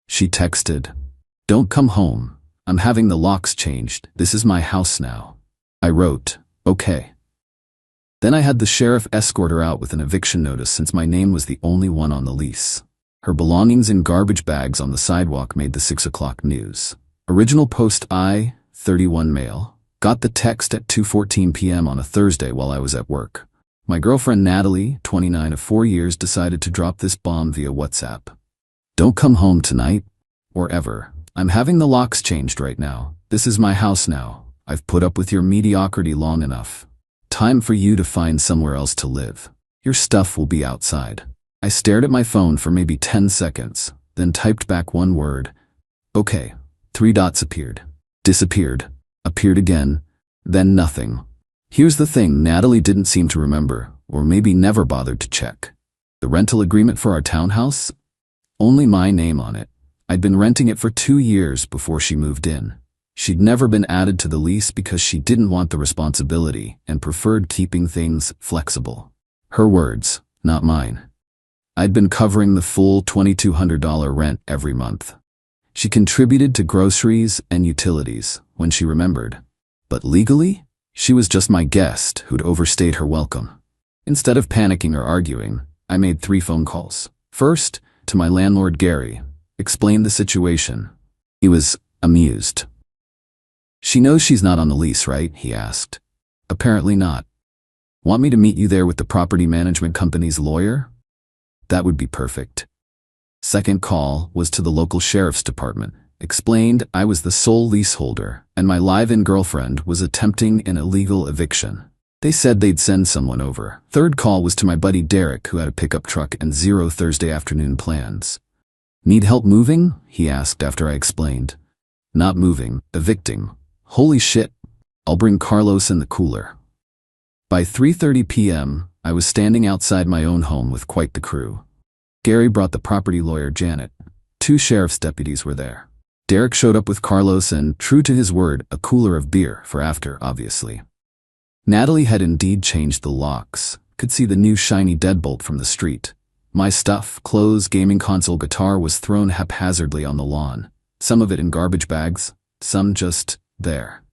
She texted, "Don't come home. I'm having the locks changed. This is my house now." I wrote, "Okay." Then I had the sheriff escort her out with an eviction notice since my name was the only one on the lease. Her belongings in garbage bags on the sidewalk made the 6 o'clock news. Original post I-31 mail. Got the text at 2:14 p.m. on a Thursday while I was at work. My girlfriend Natalie, 29 of 4 years, decided to drop this bomb via WhatsApp. "Don't come home tonight, or ever. I'm having the locks changed right now. This is my house now. I've put up with your mediocrity long enough. Time for you to find somewhere else to live. Your stuff will be outside." I stared at my phone for maybe 10 seconds, then typed back one word. "Okay." 3 dots appeared, disappeared, appeared again, then nothing. Here's the thing Natalie didn't seem to remember, or maybe never bothered to check. The rental agreement for our townhouse? Only my name on it. I'd been renting it for 2 years before she moved in. She'd never been added to the lease because she didn't want the responsibility and preferred keeping things flexible. Her words, not mine. I'd been covering the full $2,200 rent every month. She contributed to groceries and utilities when she remembered. But legally, she was just my guest who'd overstayed her welcome. Instead of panicking or arguing, I made 3 phone calls. First, to my landlord Gary, explained the situation. He was amused. "She knows she's not on the lease, right?" he asked. "Apparently not. Want me to meet you there with the property management company's lawyer?" That would be perfect. Second call was to the local sheriff's department. Explained I was the sole leaseholder and my live-in girlfriend was attempting an illegal eviction. They said they'd send someone over. Third call was to my buddy Derek, who had a pickup truck and 0 Thursday afternoon plans. "Need help moving?" he asked after I explained. "Not moving, evicting." "Holy shit. I'll bring Carlos in the cooler." By 3:30 p.m., I was standing outside my own home with quite the crew. Gary brought the property lawyer Janet. 2 sheriff's deputies were there. Derek showed up with Carlos and, true to his word, a cooler of beer for after, obviously. Natalie had indeed changed the locks. Could see the new shiny deadbolt from the street. My stuff, clothes, gaming console, guitar was thrown haphazardly on the lawn. Some of it in garbage bags, some just there.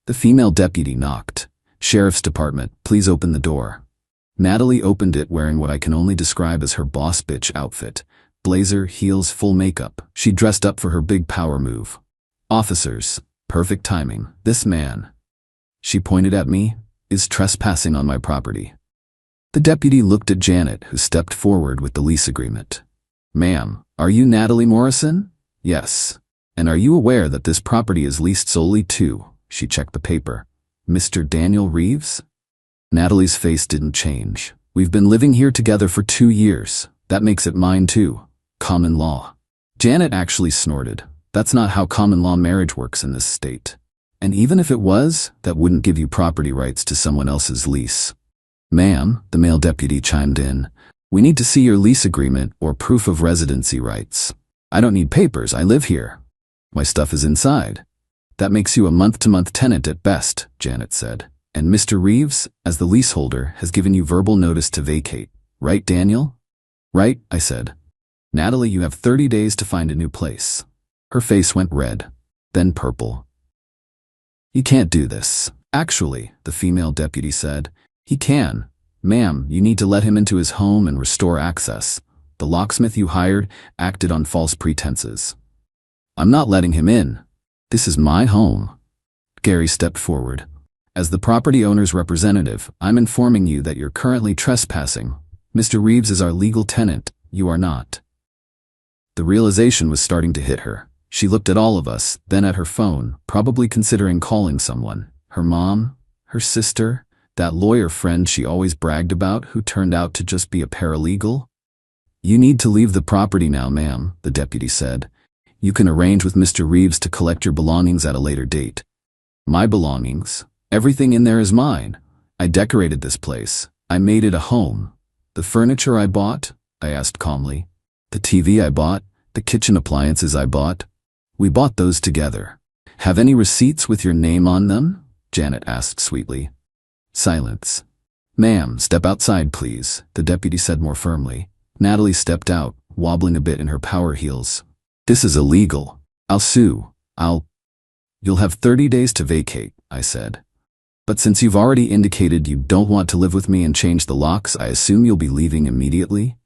The female deputy knocked. "Sheriff's Department, please open the door." Natalie opened it wearing what I can only describe as her boss bitch outfit. Blazer, heels, full makeup. She dressed up for her big power move. "Officers, perfect timing. This man," she pointed at me, "is trespassing on my property." The deputy looked at Janet, who stepped forward with the lease agreement. "Ma'am, are you Natalie Morrison?" "Yes." "And are you aware that this property is leased solely to," she checked the paper, "Mr. Daniel Reeves?" Natalie's face didn't change. "We've been living here together for 2 years. That makes it mine too. Common law." Janet actually snorted. "That's not how common law marriage works in this state. And even if it was, that wouldn't give you property rights to someone else's lease." "Ma'am," the male deputy chimed in, "we need to see your lease agreement or proof of residency rights." "I don't need papers, I live here. My stuff is inside." "That makes you a month-to-month tenant at best," Janet said. "And Mr. Reeves, as the leaseholder, has given you verbal notice to vacate. Right, Daniel?" "Right," I said. "Natalie, you have 30 days to find a new place." Her face went red, then purple. "You can't do this." "Actually," the female deputy said, "he can. Ma'am, you need to let him into his home and restore access. The locksmith you hired acted on false pretenses." "I'm not letting him in. This is my home." Gary stepped forward. "As the property owner's representative, I'm informing you that you're currently trespassing. Mr. Reeves is our legal tenant, you are not." The realization was starting to hit her. She looked at all of us, then at her phone, probably considering calling someone. Her mom? Her sister? That lawyer friend she always bragged about who turned out to just be a paralegal? "You need to leave the property now, ma'am," the deputy said. "You can arrange with Mr. Reeves to collect your belongings at a later date." "My belongings? Everything in there is mine. I decorated this place. I made it a home. The furniture I bought?" I asked calmly. "The TV I bought? The kitchen appliances I bought? We bought those together." "Have any receipts with your name on them?" Janet asked sweetly. Silence. "Ma'am, step outside, please," the deputy said more firmly. Natalie stepped out, wobbling a bit in her power heels. This is illegal. I'll sue. You'll have 30 days to vacate, I said. But since you've already indicated you don't want to live with me and change the locks, I assume you'll be leaving immediately?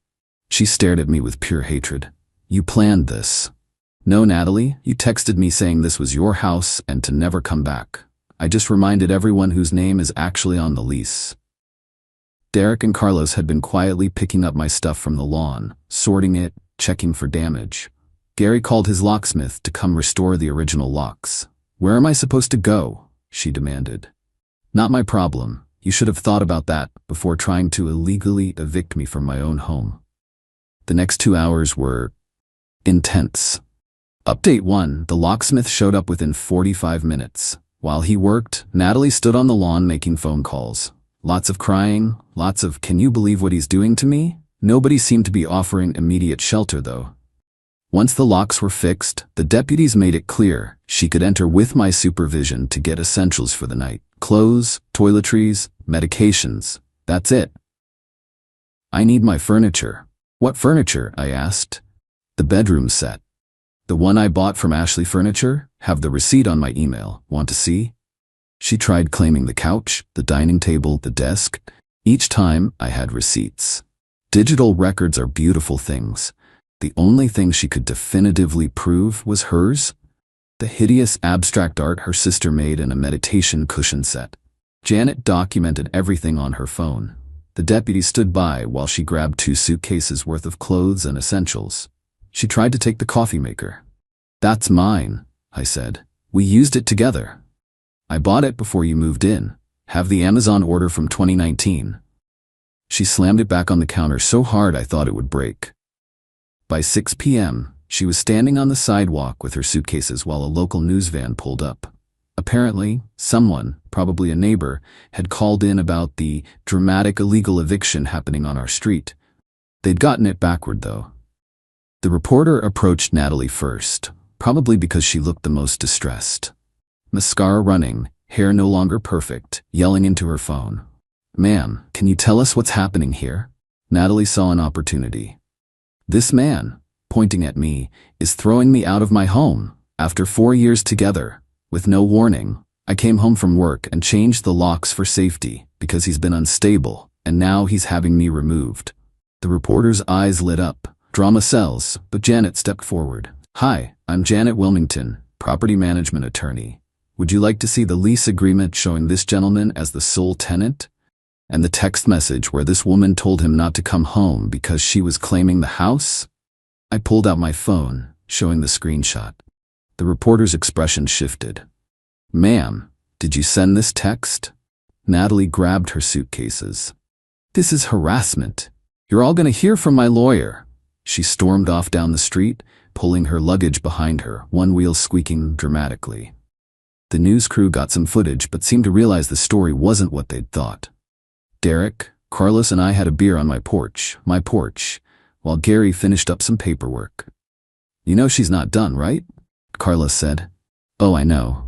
She stared at me with pure hatred. You planned this. No, Natalie, you texted me saying this was your house and to never come back. I just reminded everyone whose name is actually on the lease. Derek and Carlos had been quietly picking up my stuff from the lawn, sorting it, checking for damage. Gary called his locksmith to come restore the original locks. Where am I supposed to go? She demanded. Not my problem. You should have thought about that before trying to illegally evict me from my own home. The next 2 hours were intense. Update 1, the locksmith showed up within 45 minutes. While he worked, Natalie stood on the lawn making phone calls. Lots of crying, lots of "can you believe what he's doing to me?" Nobody seemed to be offering immediate shelter though. Once the locks were fixed, the deputies made it clear she could enter with my supervision to get essentials for the night. Clothes, toiletries, medications. That's it. I need my furniture. What furniture? I asked. The bedroom set. The one I bought from Ashley Furniture? Have the receipt on my email. Want to see? She tried claiming the couch, the dining table, the desk. Each time I had receipts. Digital records are beautiful things. The only thing she could definitively prove was hers. The hideous abstract art her sister made in a meditation cushion set. Janet documented everything on her phone. The deputy stood by while she grabbed 2 suitcases worth of clothes and essentials. She tried to take the coffee maker. That's mine, I said. We used it together. I bought it before you moved in. Have the Amazon order from 2019. She slammed it back on the counter so hard I thought it would break. By 6 p.m., she was standing on the sidewalk with her suitcases while a local news van pulled up. Apparently, someone, probably a neighbor, had called in about the dramatic illegal eviction happening on our street. They'd gotten it backward, though. The reporter approached Natalie first, probably because she looked the most distressed. Mascara running, hair no longer perfect, yelling into her phone. "Ma'am, can you tell us what's happening here?" Natalie saw an opportunity. "This man," pointing at me, "is throwing me out of my home. After 4 years together, with no warning, I came home from work and changed the locks for safety because he's been unstable, and now he's having me removed." The reporter's eyes lit up. Drama sells, but Janet stepped forward. "Hi, I'm Janet Wilmington, property management attorney. Would you like to see the lease agreement showing this gentleman as the sole tenant? And the text message where this woman told him not to come home because she was claiming the house?" I pulled out my phone, showing the screenshot. The reporter's expression shifted. "Ma'am, did you send this text?" Natalie grabbed her suitcases. "This is harassment. You're all going to hear from my lawyer." She stormed off down the street, pulling her luggage behind her, one wheel squeaking dramatically. The news crew got some footage but seemed to realize the story wasn't what they'd thought. Derek, Carlos and I had a beer on my porch, while Gary finished up some paperwork. "You know she's not done, right?" Carlos said. "Oh, I know."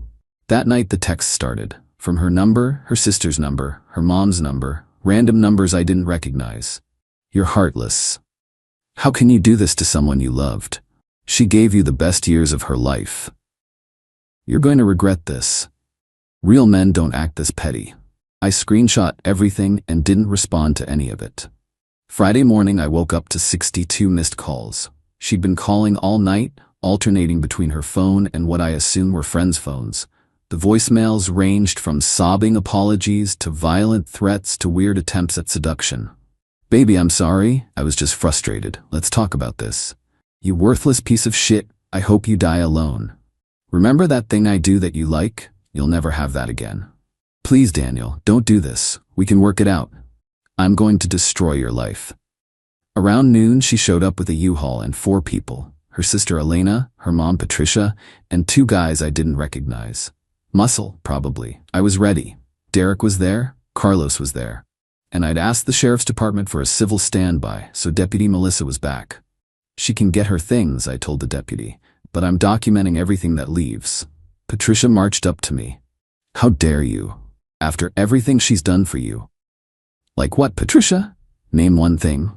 That night the text started. From her number, her sister's number, her mom's number, random numbers I didn't recognize. "You're heartless. How can you do this to someone you loved? She gave you the best years of her life. You're going to regret this. Real men don't act this petty." I screenshot everything and didn't respond to any of it. Friday morning I woke up to 62 missed calls. She'd been calling all night, alternating between her phone and what I assume were friends' phones. The voicemails ranged from sobbing apologies to violent threats to weird attempts at seduction. "Baby, I'm sorry. I was just frustrated. Let's talk about this. You worthless piece of shit. I hope you die alone. Remember that thing I do that you like? You'll never have that again. Please, Daniel, don't do this. We can work it out. I'm going to destroy your life." Around noon, she showed up with a U-Haul and 4 people. Her sister Elena, her mom Patricia, and 2 guys I didn't recognize. Muscle, probably. I was ready. Derek was there, Carlos was there. And I'd asked the sheriff's department for a civil standby, so Deputy Melissa was back. "She can get her things," I told the deputy, "but I'm documenting everything that leaves." Patricia marched up to me. "How dare you? After everything she's done for you." "Like what, Patricia? Name one thing."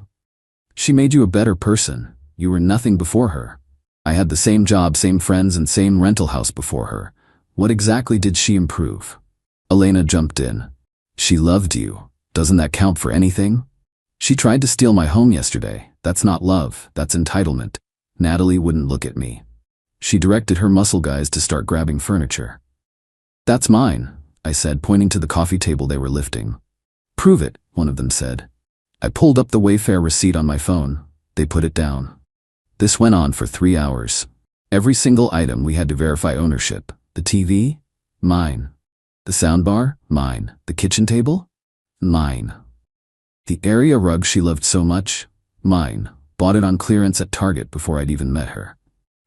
"She made you a better person. You were nothing before her." I had the same job, same friends, and same rental house before her. What exactly did she improve? Elena jumped in. She loved you. Doesn't that count for anything? She tried to steal my home yesterday. That's not love, that's entitlement. Natalie wouldn't look at me. She directed her muscle guys to start grabbing furniture. That's mine, I said, pointing to the coffee table they were lifting. Prove it, one of them said. I pulled up the Wayfair receipt on my phone. They put it down. This went on for 3 hours. Every single item we had to verify ownership. The TV? Mine. The soundbar? Mine. The kitchen table? Mine. The area rug she loved so much? Mine. Bought it on clearance at Target before I'd even met her.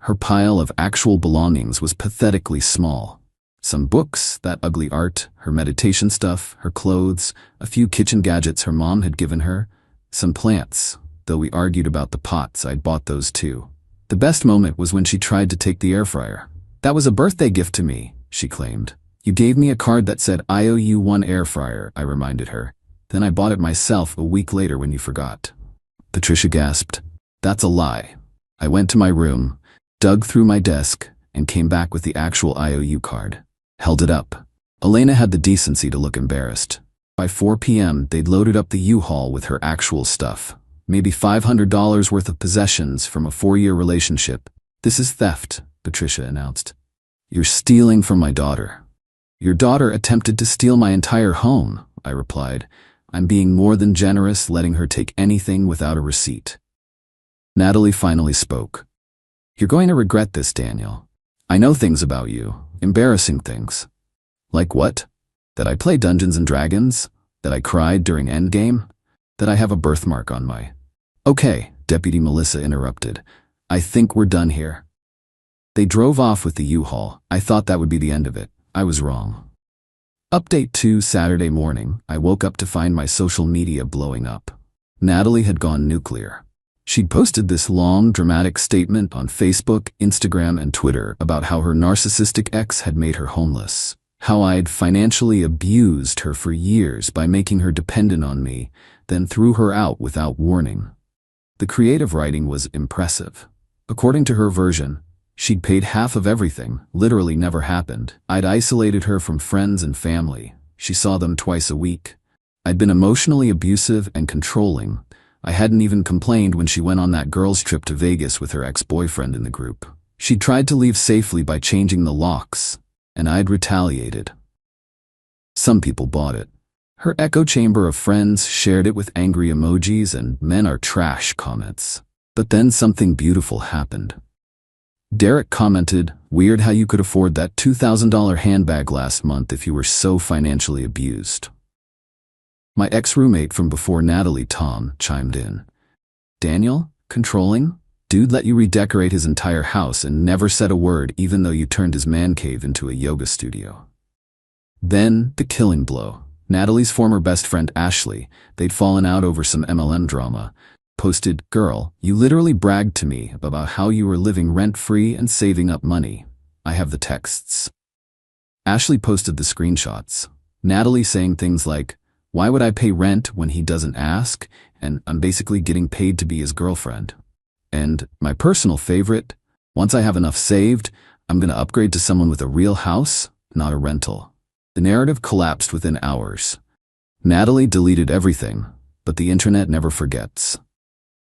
Her pile of actual belongings was pathetically small. Some books, that ugly art, her meditation stuff, her clothes, a few kitchen gadgets her mom had given her, some plants, though we argued about the pots. I'd bought those too. The best moment was when she tried to take the air fryer. That was a birthday gift to me, she claimed. You gave me a card that said I owe you one air fryer, I reminded her. Then I bought it myself a week later when you forgot. Patricia gasped. That's a lie. I went to my room, dug through my desk, and came back with the actual IOU card. Held it up. Elena had the decency to look embarrassed. By 4 p.m., they'd loaded up the U-Haul with her actual stuff. Maybe $500 worth of possessions from a 4-year relationship. This is theft, Patricia announced. You're stealing from my daughter. Your daughter attempted to steal my entire home, I replied. I'm being more than generous, letting her take anything without a receipt. Natalie finally spoke. You're going to regret this, Daniel. I know things about you, embarrassing things. Like what? That I play Dungeons and Dragons? That I cried during Endgame? That I have a birthmark on my... Okay, Deputy Melissa interrupted. I think we're done here. They drove off with the U-Haul. I thought that would be the end of it. I was wrong. Update 2 Saturday morning, I woke up to find my social media blowing up. Natalie had gone nuclear. She'd posted this long, dramatic statement on Facebook, Instagram, and Twitter about how her narcissistic ex had made her homeless, how I'd financially abused her for years by making her dependent on me, then threw her out without warning. The creative writing was impressive. According to her version, she'd paid half of everything, literally never happened. I'd isolated her from friends and family. She saw them twice a week. I'd been emotionally abusive and controlling. I hadn't even complained when she went on that girls' trip to Vegas with her ex-boyfriend in the group. She'd tried to leave safely by changing the locks, and I'd retaliated. Some people bought it. Her echo chamber of friends shared it with angry emojis and "men are trash" comments. But then something beautiful happened. Derek commented, "Weird how you could afford that $2,000 handbag last month if you were so financially abused." My ex-roommate from before Natalie, Tom, chimed in. "Daniel? Controlling? Dude let you redecorate his entire house and never said a word even though you turned his man cave into a yoga studio." Then, the killing blow. Natalie's former best friend Ashley, they'd fallen out over some MLM drama, posted, "Girl, you literally bragged to me about how you were living rent-free and saving up money. I have the texts." Ashley posted the screenshots. Natalie saying things like, "Why would I pay rent when he doesn't ask? And I'm basically getting paid to be his girlfriend." And, my personal favorite, "Once I have enough saved, I'm gonna upgrade to someone with a real house, not a rental." The narrative collapsed within hours. Natalie deleted everything, but the internet never forgets.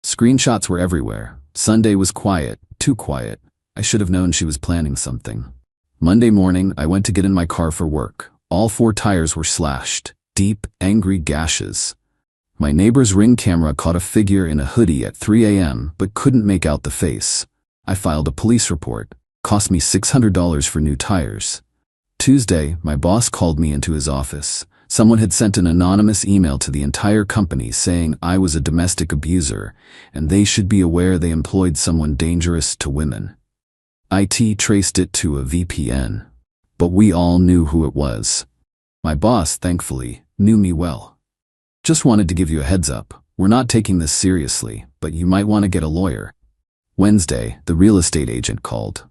Screenshots were everywhere. Sunday was quiet, too quiet. I should have known she was planning something. Monday morning, I went to get in my car for work. All 4 tires were slashed. Deep, angry gashes. My neighbor's Ring camera caught a figure in a hoodie at 3 a.m. but couldn't make out the face. I filed a police report. Cost me $600 for new tires. Tuesday, my boss called me into his office. Someone had sent an anonymous email to the entire company saying I was a domestic abuser, and they should be aware they employed someone dangerous to women. IT traced it to a VPN. But we all knew who it was. My boss, thankfully, knew me well. "Just wanted to give you a heads up. We're not taking this seriously, but you might want to get a lawyer." Wednesday, the real estate agent called.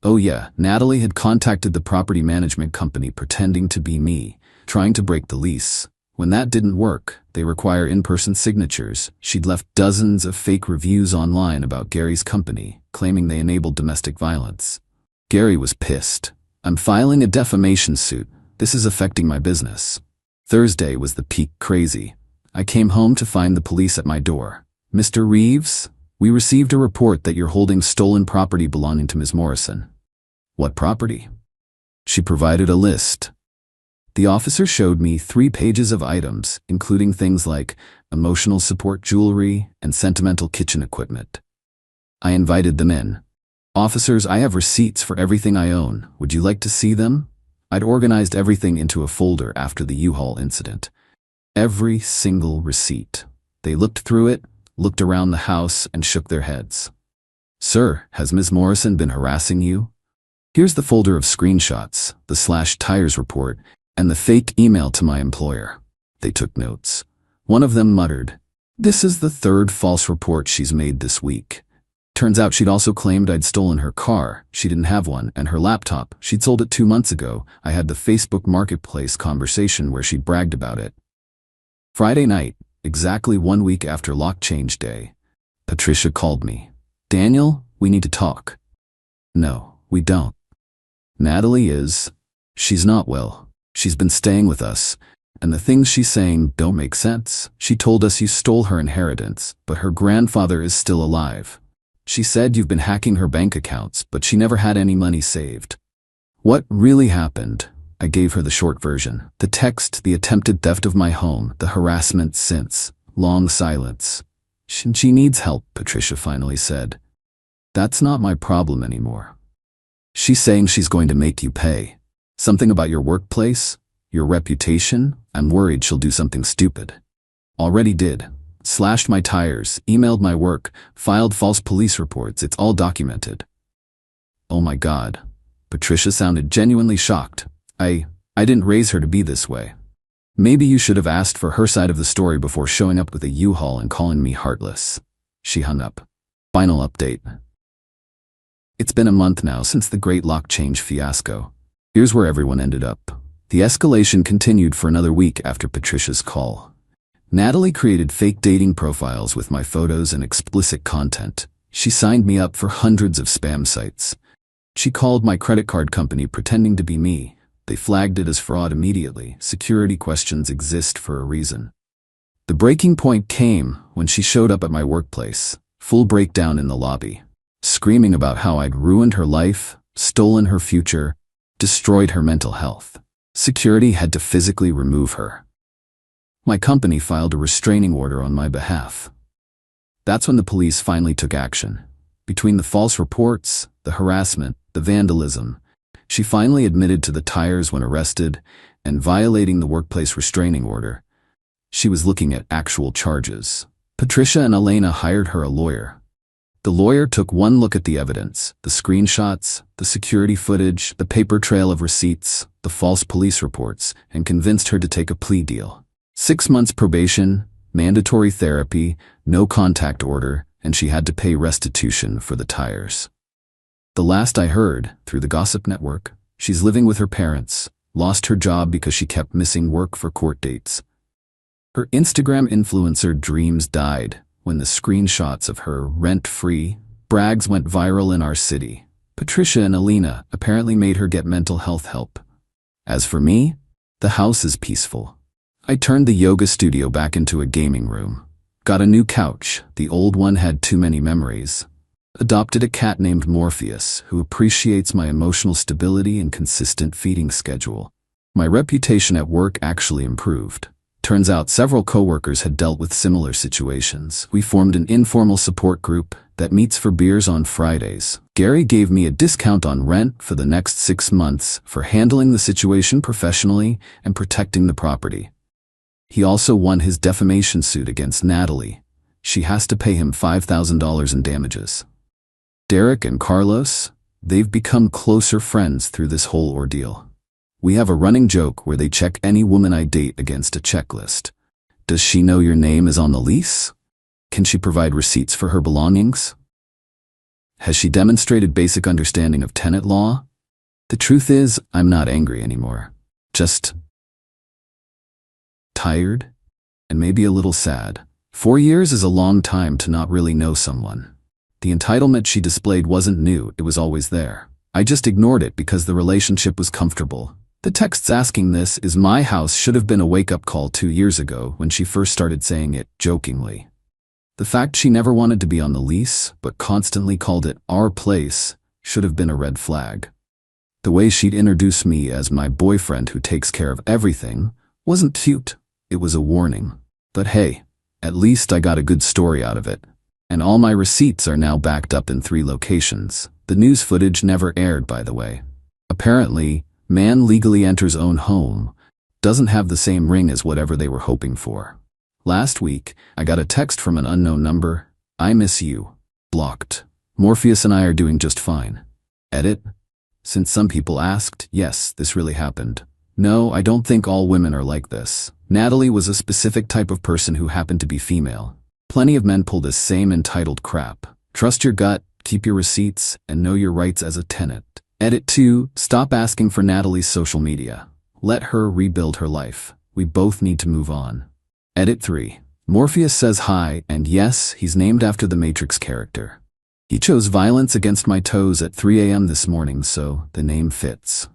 Oh yeah, Natalie had contacted the property management company pretending to be me, trying to break the lease. When that didn't work, they require in-person signatures. She'd left dozens of fake reviews online about Gary's company, claiming they enabled domestic violence. Gary was pissed. "I'm filing a defamation suit. This is affecting my business." Thursday was the peak crazy. I came home to find the police at my door. "Mr. Reeves, we received a report that you're holding stolen property belonging to Ms. Morrison." "What property?" She provided a list. The officer showed me 3 pages of items, including things like emotional support jewelry and sentimental kitchen equipment. I invited them in. "Officers, I have receipts for everything I own. Would you like to see them?" I'd organized everything into a folder after the U-Haul incident. Every single receipt. They looked through it, looked around the house, and shook their heads. "Sir, has Ms. Morrison been harassing you?" Here's the folder of screenshots, the /tires report, and the fake email to my employer. They took notes. One of them muttered, "This is the 3rd false report she's made this week." Turns out she'd also claimed I'd stolen her car. She didn't have one, and her laptop. She'd sold it 2 months ago. I had the Facebook Marketplace conversation where she'd bragged about it. Friday night, exactly 1 week after lock change day, Patricia called me. "Daniel, we need to talk." "No, we don't. Natalie is. She's not well. She's been staying with us, and the things she's saying don't make sense. She told us you stole her inheritance, but her grandfather is still alive. She said you've been hacking her bank accounts, but she never had any money saved." What really happened? I gave her the short version. The text, the attempted theft of my home, the harassment since. Long silence. "She needs help," Patricia finally said. "That's not my problem anymore. She's saying she's going to make you pay. Something about your workplace, your reputation. I'm worried she'll do something stupid." Already did. Slashed my tires, emailed my work, filed false police reports. It's all documented. "Oh my God." Patricia sounded genuinely shocked. I didn't raise her to be this way. Maybe you should have asked for her side of the story before showing up with a U-Haul and calling me heartless." She hung up. Final update. It's been a month now since the Great Lock Change fiasco. Here's where everyone ended up. The escalation continued for another week after Patricia's call. Natalie created fake dating profiles with my photos and explicit content. She signed me up for hundreds of spam sites. She called my credit card company pretending to be me. They flagged it as fraud immediately. Security questions exist for a reason. The breaking point came when she showed up at my workplace. Full breakdown in the lobby. Screaming about how I'd ruined her life, stolen her future, destroyed her mental health. Security had to physically remove her. My company filed a restraining order on my behalf. That's when the police finally took action. Between the false reports, the harassment, the vandalism, she finally admitted to the tires when arrested and violating the workplace restraining order. She was looking at actual charges. Patricia and Elena hired her a lawyer. The lawyer took one look at the evidence, the screenshots, the security footage, the paper trail of receipts, the false police reports, and convinced her to take a plea deal. 6 months probation, mandatory therapy, no contact order, and she had to pay restitution for the tires. The last I heard, through the gossip network, she's living with her parents, lost her job because she kept missing work for court dates. Her Instagram influencer dreams died when the screenshots of her rent-free brags went viral in our city. Patricia and Elena apparently made her get mental health help. As for me, the house is peaceful. I turned the yoga studio back into a gaming room. Got a new couch, the old one had too many memories. Adopted a cat named Morpheus, who appreciates my emotional stability and consistent feeding schedule. My reputation at work actually improved. Turns out several coworkers had dealt with similar situations. We formed an informal support group that meets for beers on Fridays. Gary gave me a discount on rent for the next 6 months for handling the situation professionally and protecting the property. He also won his defamation suit against Natalie. She has to pay him $5,000 in damages. Derek and Carlos, they've become closer friends through this whole ordeal. We have a running joke where they check any woman I date against a checklist. Does she know your name is on the lease? Can she provide receipts for her belongings? Has she demonstrated basic understanding of tenant law? The truth is, I'm not angry anymore. Just tired, and maybe a little sad. 4 years is a long time to not really know someone. The entitlement she displayed wasn't new, it was always there. I just ignored it because the relationship was comfortable. The texts asking this is my house should have been a wake-up call 2 years ago when she first started saying it, jokingly. The fact she never wanted to be on the lease, but constantly called it our place, should have been a red flag. The way she'd introduce me as my boyfriend who takes care of everything wasn't cute, it was a warning. But hey, at least I got a good story out of it. And all my receipts are now backed up in 3 locations. The news footage never aired, by the way. Apparently, man legally enters own home doesn't have the same ring as whatever they were hoping for. Last week, I got a text from an unknown number. I miss you. Blocked. Morpheus and I are doing just fine. Edit. Since some people asked, yes, this really happened. No, I don't think all women are like this. Natalie was a specific type of person who happened to be female. Plenty of men pull this same entitled crap. Trust your gut, keep your receipts, and know your rights as a tenant. Edit 2. Stop asking for Natalie's social media. Let her rebuild her life. We both need to move on. Edit 3. Morpheus says hi, and yes, he's named after the Matrix character. He chose violence against my toes at 3 a.m. this morning, so the name fits.